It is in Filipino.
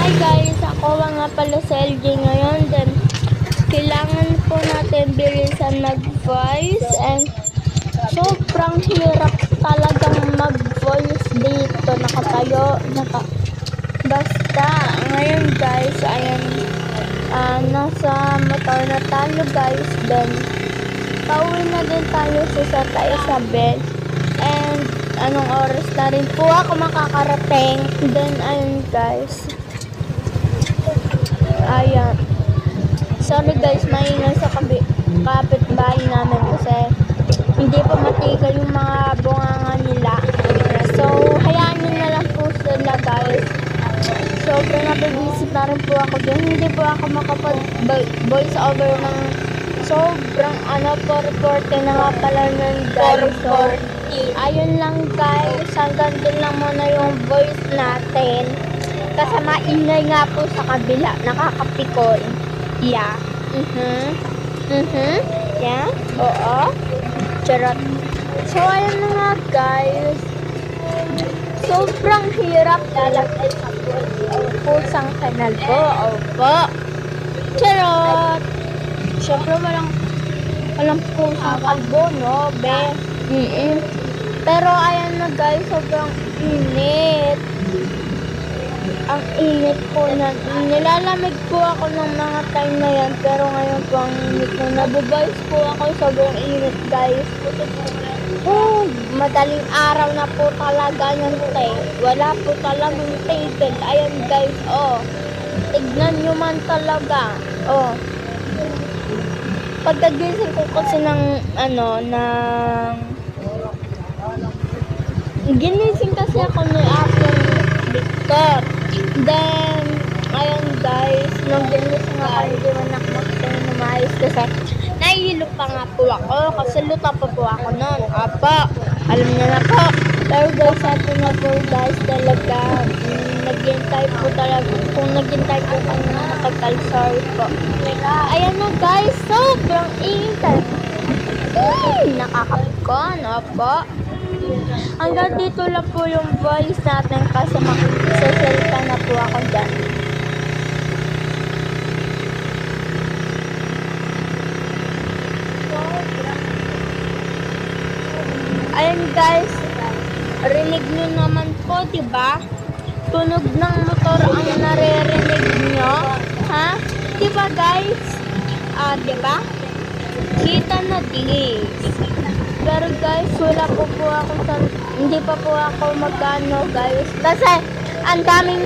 Hi guys, ako nga pala si LJ ngayon. Then, kailangan po natin bilisan mag-voice and sobrang hirap talagang mag-voice dito. Nakatayo, basta, ngayon guys, ayan, nasa motor na tayo guys. Then, pauwi na din tayo sa Santa Isabel. And, anong oras na rin po ako makakarating. Then, ayun guys. Ayan. Sorry guys, maingay sa kapitbahay namin kasi hindi pa matigil yung mga bunganga nila. So, hayaan nyo na lang po sila guys. Sobrang nabibisit na rin po ako din. Hindi po ako makapag-voice over ng sobrang 440 na nga pala nun guys. So, ayun lang guys. Hanggang din lang muna yung voice natin. Kasi maingay nga po sa kabila. Nakakapikon. Yeah. Yeah. Oo. Charot. So, ayun na nga guys. Sobrang hirap lalagay sa pusang kanal po. Opo. Charot. Siyempre walang pusang kalbo, no? Be. Pero ayan na guys. Sobrang init. Ang init po na. Nilalamig po ako ng mga time na yan. Pero ngayon po ang init na. Nabuboys po ako. Sobrang init guys. Madaling araw na po talaga yan. Wala po talagang tigil. Ayan guys. Tignan nyo man talaga. Pagkagising ko kasi ng ginising kasi ako ni Ate Victor. Then, ayun guys, nung ginising ako, hindi man ako magpapayos kasi nahihilo pa nga po ako kasi luta pa po ako nun. Apo, alam niyo na po. Pero guys, ito na po guys talaga. Naghintay po talaga. Kung naghintay po kayo na matagal, sorry po. Ayan na guys, sobrang init. Nakakapikon, opo. Hanggang dito lang po yung voice natin kasi makisasalita na po ako dyan. Ayun guys, rinig nyo naman po, diba? Tunog ng motor ang naririnig nyo. Ha? Diba guys? Diba? Kita na guys. Pero guys, wala po ako hindi pa po ako magano guys. Kasi, ang daming